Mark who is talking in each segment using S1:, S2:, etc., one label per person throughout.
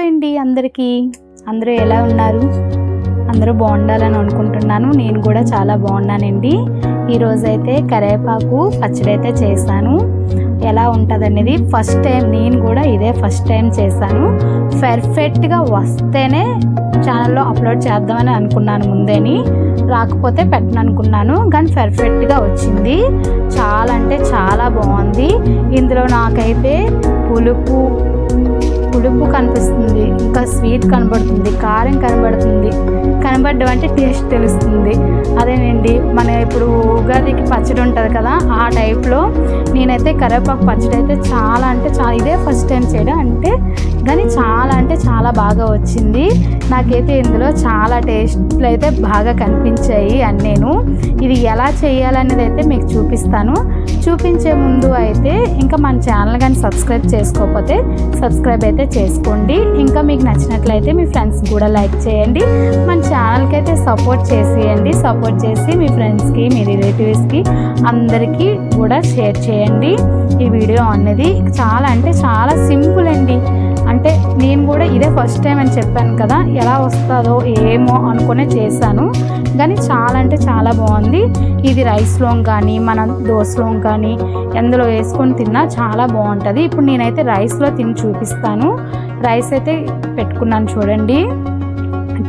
S1: Hi అండి అందరికీ. అందరూ ఎలా ఉన్నారు? అందరూ బాగుండాలని అనుకుంటున్నాను. నేను కూడా చాలా బాగున్నానండి. ఈరోజైతే కరివేపాకు పచ్చడి అయితే చేశాను. ఎలా ఉంటుందనేది ఫస్ట్ టైం, నేను కూడా ఇదే ఫస్ట్ టైం చేశాను. పర్ఫెక్ట్గా వస్తేనే ఛానల్లో అప్లోడ్ చేద్దామని అనుకున్నాను ముందేని, రాకపోతే పెట్టను అనుకున్నాను. కానీ పర్ఫెక్ట్గా వచ్చింది. చాలా అంటే చాలా బాగుంది. ఇందులో నాకైతే పులుపు కనిపిస్తుంది, ఇంకా స్వీట్ కనబడుతుంది, కారం కనబడడం అంటే టేస్ట్ తెలుస్తుంది. అదేనండి, మన ఇప్పుడు ఉగాదికి పచ్చడి ఉంటుంది కదా, ఆ టైప్లో నేనైతే కరివేపాకు పచ్చడి అయితే చాలా అంటే చాలా, ఇదే ఫస్ట్ టైం చేయడం అంటే, కానీ చాలా అంటే చాలా బాగా వచ్చింది. నాకైతే ఇందులో చాలా టేస్ట్లు అయితే బాగా కనిపించాయి. అని నేను ఇది ఎలా చేయాలనేది అయితే మీకు చూపిస్తాను. చూపించే ముందు అయితే ఇంకా మన ఛానల్ కానీ సబ్స్క్రైబ్ చేసుకోకపోతే సబ్స్క్రైబ్ అయితే చేసుకోండి. ఇంకా మీకు నచ్చినట్లయితే మీ ఫ్రెండ్స్ కూడా లైక్ చేయండి. మన ఛానల్కి అయితే సపోర్ట్ చేసేయండి. సపోర్ట్ చేసి మీ ఫ్రెండ్స్కి, మీ రిలేటివ్స్కి అందరికీ కూడా షేర్ చేయండి. ఈ వీడియో అనేది చాలా అంటే చాలా సింపుల్ అండి. అంటే నేను కూడా ఇదే ఫస్ట్ టైం అని చెప్పాను కదా, ఎలా వస్తుందో ఏమో అనుకునే చేశాను. కానీ చాలా అంటే చాలా బాగుంది. ఇది రైస్లో కానీ మనం దోశలో కానీ ఎందులో వేసుకొని తిన్నా చాలా బాగుంటుంది. ఇప్పుడు నేనైతే రైస్లో తిని చూపిస్తాను. రైస్ అయితే పెట్టుకున్నాను చూడండి.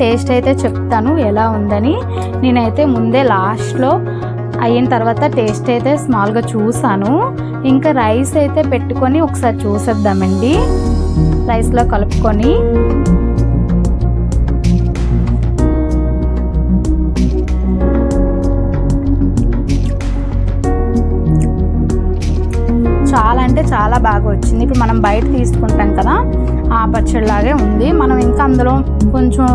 S1: టేస్ట్ అయితే చెప్తాను ఎలా ఉందని. నేనైతే ముందే లాస్ట్లో అయిన తర్వాత టేస్ట్ అయితే స్మాల్గా చూసాను. ఇంకా రైస్ అయితే పెట్టుకొని ఒకసారి చూసేద్దామండి. రైస్లో కలుపుకొని చాలా అంటే చాలా బాగా వచ్చింది. ఇప్పుడు మనం బయట తీసుకుంటాం కదా, ఆ పచ్చడిలాగే ఉంది. మనం ఇంకా అందులో కొంచెం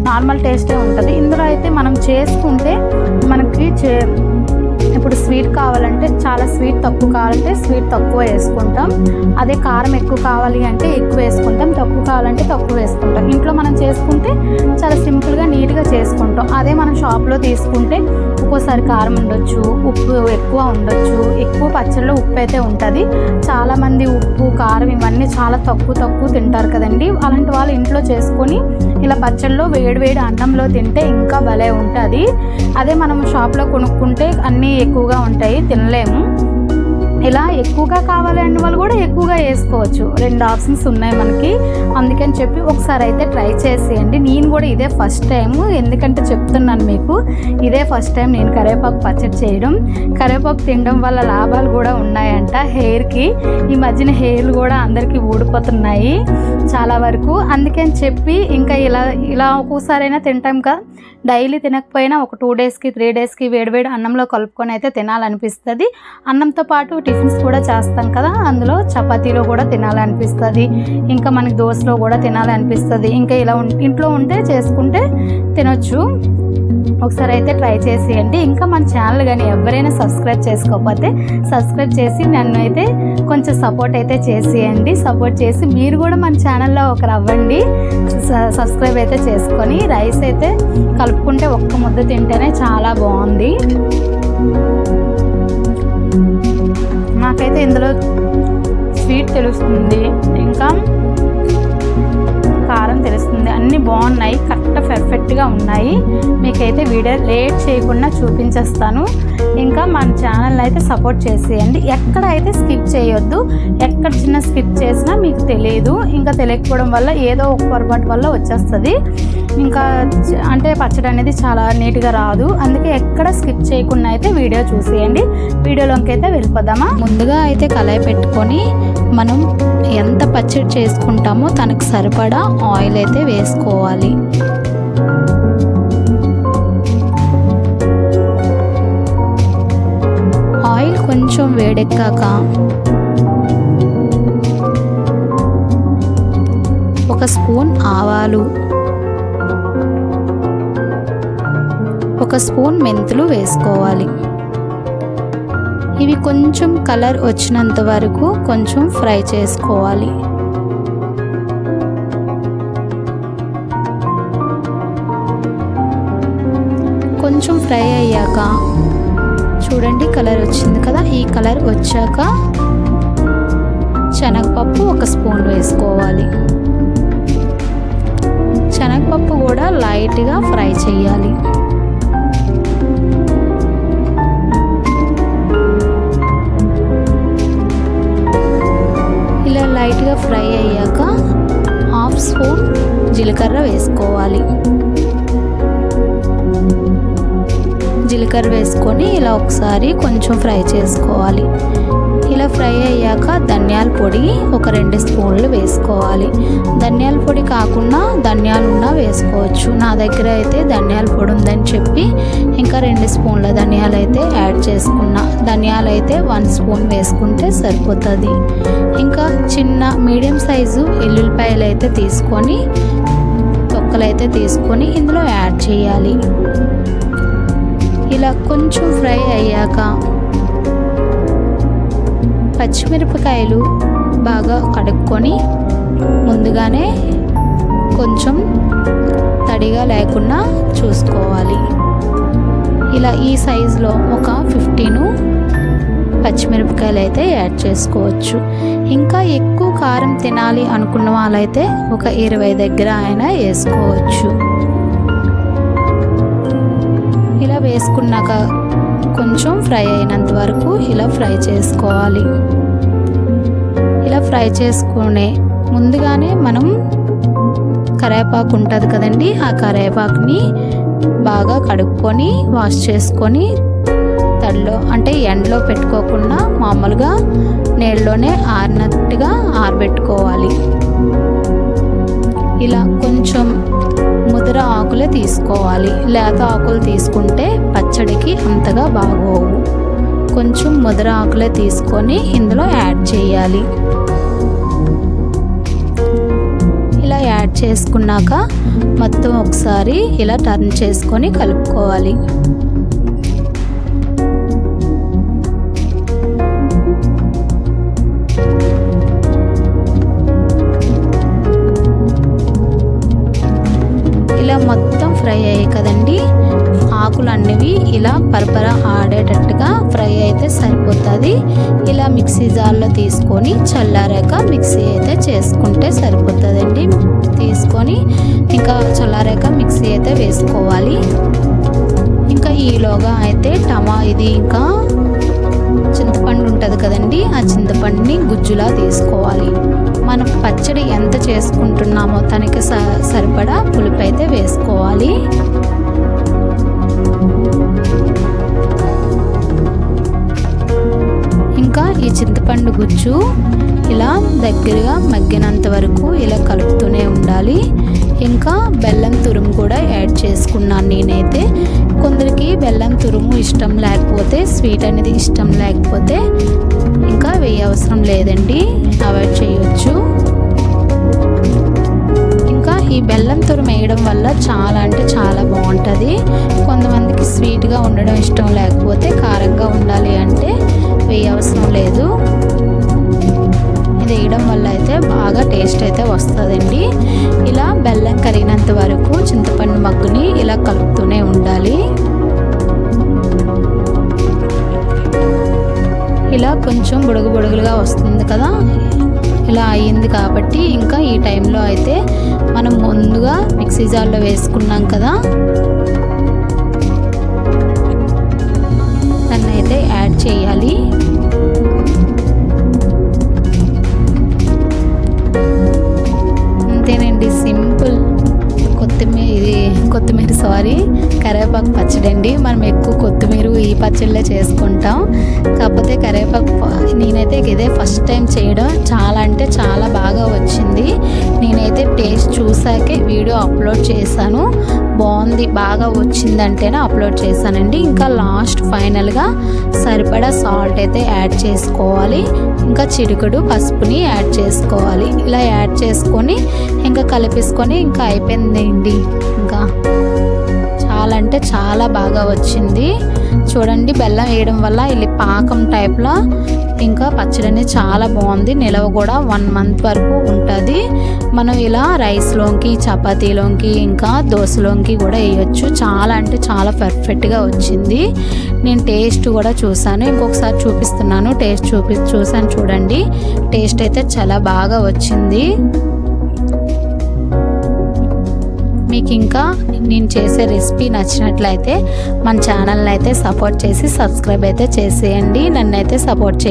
S1: నార్మల్ టేస్టే ఉంటుంది. ఇందులో అయితే మనం చేసుకుంటే మనకి ఇప్పుడు స్వీట్ కావాలంటే చాలా స్వీట్ తక్కువ కావాలంటే స్వీట్ తక్కువ వేసుకుంటాం. అదే కారం ఎక్కువ కావాలి అంటే ఎక్కువ వేసుకుంటాం, తక్కువ కావాలంటే తక్కువ వేసుకుంటాం. ఇంట్లో మనం చేసుకుంటే చాలా సింపుల్గా నీట్గా చేసుకుంటాం. అదే మనం షాప్లో తీసుకుంటే ఒక్కోసారి కారం ఉండొచ్చు, ఉప్పు ఎక్కువ ఉండొచ్చు. ఎక్కువ పచ్చళ్ళలో ఉప్పు అయితే ఉంటుంది. చాలామంది ఉప్పు కారం ఇవన్నీ చాలా తక్కువ తింటారు కదండి. అలాంటి వాళ్ళు ఇంట్లో చేసుకొని ఇలా పచ్చళ్ళలో వేడివేడి అన్నంలో తింటే ఇంకా భలే ఉంటుంది. అదే మనం షాప్లో కొనుక్కుంటే అన్నీ ఎక్కువగా ఉంటాయి, తినలేము. ఇలా ఎక్కువగా కావాలి అన్న వాళ్ళు కూడా ఎక్కువగా వేసుకోవచ్చు. 2 ఆప్షన్స్ ఉన్నాయి మనకి. అందుకని చెప్పి ఒకసారి అయితే ట్రై చేసేయండి. నేను కూడా ఇదే ఫస్ట్ టైము, ఎందుకంటే చెప్తున్నాను మీకు, ఇదే ఫస్ట్ టైం నేను కరివేపాకు పచ్చడి చేయడం. కరివేపాకు తినడం వల్ల లాభాలు కూడా ఉన్నాయంట హెయిర్కి. ఈ మధ్యన హెయిర్లు కూడా అందరికీ ఊడిపోతున్నాయి చాలా వరకు. అందుకని చెప్పి ఇంకా ఇలా ఒక్కోసారైనా తింటాం కదా, డైలీ తినకపోయినా ఒక 2 డేస్కి 3 డేస్కి వేడివేడి అన్నంలో కలుపుకొని అయితే తినాలనిపిస్తుంది. అన్నంతో పాటు టిఫిన్స్ కూడా చేస్తాం కదా, అందులో చపాతీలో కూడా తినాలనిపిస్తుంది. ఇంకా మనకి దోశలో కూడా తినాలనిపిస్తుంది. ఇంకా ఇలా ఇంట్లో ఉంటే చేసుకుంటే తినొచ్చు. ఒకసారి అయితే ట్రై చేసేయండి. ఇంకా మన ఛానల్ కానీ ఎవరైనా సబ్స్క్రైబ్ చేసుకోకపోతే సబ్స్క్రైబ్ చేసి నన్ను అయితే కొంచెం సపోర్ట్ అయితే చేసేయండి. సపోర్ట్ చేసి మీరు కూడా మన ఛానల్లో ఒకరు అవ్వండి. సబ్స్క్రైబ్ అయితే చేసుకొని రైస్ అయితే కలుపుకుంటే ఒక్క ముద్ద తింటేనే చాలా బాగుంది. నాకైతే ఇందులో స్వీట్ తెలుస్తుంది, ఇంకా కారం తెలుస్తుంది. అన్నీ బాగున్నాయి, కరెక్ట్ పర్ఫెక్ట్గా ఉన్నాయి. మీకైతే వీడియో లేట్ చేయకుండా చూపించేస్తాను. ఇంకా మన ఛానల్ అయితే సపోర్ట్ చేసేయండి. ఎక్కడ అయితే స్కిప్ చేయొద్దు. ఎక్కడ చిన్న స్కిప్ చేసినా మీకు తెలియదు. ఇంకా తెలియకపోవడం వల్ల ఏదో ఒక పొరపాటు వల్ల వచ్చేస్తుంది. ఇంకా అంటే పచ్చడి అనేది చాలా నీట్గా రాదు. అందుకే ఎక్కడ స్కిప్ చేయకుండా అయితే వీడియో చూసేయండి. వీడియోలోకి అయితే వెళ్ళిపోదామా. ముందుగా అయితే కళాయి పెట్టుకొని మనం ఎంత పచ్చడి చేసుకుంటామో తనకు సరిపడా ఆయిల్ అయితే వేసుకోవాలి. ఆయిల్ కొంచెం వేడెక్కాక 1 స్పూన్ ఆవాలు, 1 స్పూన్ మెంతులు వేసుకోవాలి. ఇవి కొంచెం కలర్ వచ్చినంత వరకు కొంచెం ఫ్రై చేసుకోవాలి. కొంచెం ఫ్రై అయ్యాక చూడండి కలర్ వచ్చింది కదా, ఈ కలర్ వచ్చాక శనగపప్పు 1 స్పూన్ వేసుకోవాలి. లైట్గా ఫ్రై చేయాలి. ఇలా లైట్గా ఫ్రై అయ్యాక హాఫ్ స్పూన్ జీలకర్ర వేసుకోవాలి. జీలకర్ర వేసుకొని ఇలా ఒకసారి కొంచెం ఫ్రై చేసుకోవాలి. ఇలా ఫ్రై అయ్యాక ధనియాల పొడి ఒక 2 స్పూన్లు వేసుకోవాలి. ధనియాల పొడి కాకుండా ధనియాలు ఉన్నా వేసుకోవచ్చు. నా దగ్గర అయితే ధనియాల పొడి ఉందని చెప్పి ఇంకా 2 స్పూన్ల ధనియాలు అయితే యాడ్ చేసుకున్నా. ధనియాలు అయితే 1 స్పూన్ వేసుకుంటే సరిపోతుంది. ఇంకా చిన్న మీడియం సైజు ఎల్లుల్లిపాయలు అయితే తీసుకొని తొక్కలు అయితే తీసుకొని ఇందులో యాడ్ చేయాలి. ఇలా కొంచెం ఫ్రై అయ్యాక పచ్చిమిరపకాయలు బాగా కడుక్కొని ముందుగానే కొంచెం తడిగా లేకుండా చూసుకోవాలి. ఇలా ఈ సైజులో ఒక 15 పచ్చిమిరపకాయలు అయితే యాడ్ చేసుకోవచ్చు. ఇంకా ఎక్కువ కారం తినాలి అనుకున్న వాళ్ళైతే ఒక 20 దగ్గర అయినా వేసుకోవచ్చు. ఇలా వేసుకున్నాక కొంచెం ఫ్రై అయినంత వరకు ఇలా ఫ్రై చేసుకోవాలి. ఇలా ఫ్రై చేసుకునే ముందుగానే మనం కరివేపాకు ఉంటుంది కదండి, ఆ కరివేపాకుని బాగా కడుక్కొని వాష్ చేసుకొని తడిలో అంటే ఎండలో పెట్టుకోకుండా మామూలుగా నీళ్ళలోనే ఆరినట్టుగా ఆరబెట్టుకోవాలి. ఇలా కొంచెం ముదర ఆకులే తీసుకోవాలి. లేత ఆకులు తీసుకుంటే పచ్చడికి అంతగా బాగోవు. కొంచెం ముదర ఆకులే తీసుకొని ఇందులో యాడ్ చేయాలి. ఇలా యాడ్ చేసుకున్నాక మొత్తం ఒకసారి ఇలా టర్న్ చేసుకొని కలుపుకోవాలి. ఇలా మొత్తం ఫ్రై అయ్యాయి కదండి, ఆకులు అన్నివి ఇలా పరపర ఆడేటట్టుగా ఫ్రై అయితే సరిపోతుంది. ఇలా మిక్సీ జార్లో తీసుకొని చల్లారాక మిక్సీ అయితే చేసుకుంటే సరిపోతుందండి. తీసుకొని ఇంకా చల్లారాక మిక్సీ అయితే వేసుకోవాలి. ఇంకా ఈలోగా అయితే ఇది ఇంకా చింతపండు ఉంటుంది కదండి, ఆ చింతపండుని గుజ్జులా తీసుకోవాలి. మనం పచ్చడి ఎంత చేసుకుంటున్నామో దానికి సరిపడా పులుపు అయితే వేసుకోవాలి. ఇంకా ఈ చింతపండు గుజ్జు ఇలా దగ్గరగా మగ్గినంత వరకు ఇలా కలుపుతూనే ఉండాలి. ఇంకా బెల్లం తురుము కూడా యాడ్ చేసుకున్నాను నేనైతే. కొందరికి బెల్లం తురుము ఇష్టం లేకపోతే, స్వీట్ అనేది ఇష్టం లేకపోతే ఇంకా వేయవసరం లేదండి, అవాయిడ్ చేయొచ్చు. ఇంకా ఈ బెల్లం తురుము వేయడం వల్ల చాలా అంటే చాలా బాగుంటుంది. కొంతమందికి స్వీట్గా ఉండడం ఇష్టం లేకపోతే కారంగా ఉండాలి అంటే వేయవసరం లేదు. ఇది వేయడం వల్ల అయితే బాగా టేస్ట్ అయితే వస్తుందండి. ఇలా బెల్లం కరిగినంత వరకు చింతపండు మగ్గుని ఇలా కలుపుతూనే ఉండాలి. ఇలా కొంచెం బుడగలుగా వస్తుంది కదా, ఇలా అయ్యింది కాబట్టి ఇంకా ఈ టైంలో అయితే మనం ముందుగా మిక్సీ జార్లో వేసుకున్నాం కదా, దాన్ని అయితే యాడ్ చేయాలి. అంతేనండి, సింపుల్ కరివేపాకు పచ్చడి అండి. మనం ఎక్కువ కొత్తిమీర ఈ పచ్చళ్ళే చేసుకుంటాం. కాకపోతే కరివేపాకు నేనైతే ఇదే ఫస్ట్ టైం చేయడం, చాలా అంటే చాలా బాగా వచ్చింది. నేనైతే టేస్ట్ చూసాకే వీడియో అప్లోడ్ చేశాను. బాగుంది, బాగా వచ్చిందంటేనే అప్లోడ్ చేశానండి. ఇంకా లాస్ట్ ఫైనల్గా సరిపడా సాల్ట్ అయితే యాడ్ చేసుకోవాలి. ఇంకా చిటికెడు పసుపుని యాడ్ చేసుకోవాలి. ఇలా యాడ్ చేసుకొని ఇంకా కలిపేసుకొని ఇంకా అయిపోయిందండి. ఇంకా చాలా అంటే చాలా బాగా వచ్చింది. చూడండి, బెల్లం వేయడం వల్ల ఇలా పాకం టైప్లో ఇంకా పచ్చడి అనేది చాలా బాగుంది. నిలవ కూడా 1 మంత్ వరకు ఉంటుంది. మనం ఇలా రైస్లోకి, చపాతీలోకి, ఇంకా దోశలోకి కూడా వేయచ్చు. చాలా అంటే చాలా పర్ఫెక్ట్గా వచ్చింది. నేను టేస్ట్ కూడా చూసాను, ఇంకొకసారి చూపిస్తున్నాను. టేస్ట్ చూసాను చూడండి. టేస్ట్ అయితే చాలా బాగా వచ్చింది. మీకు ఇంకా నేను చేసే రెసిపీ నచ్చినట్లయితే మన ఛానల్ని అయితే సపోర్ట్ చేసి సబ్స్క్రైబ్ అయితే చేసేయండి. నన్ను అయితే సపోర్ట్ చేయండి.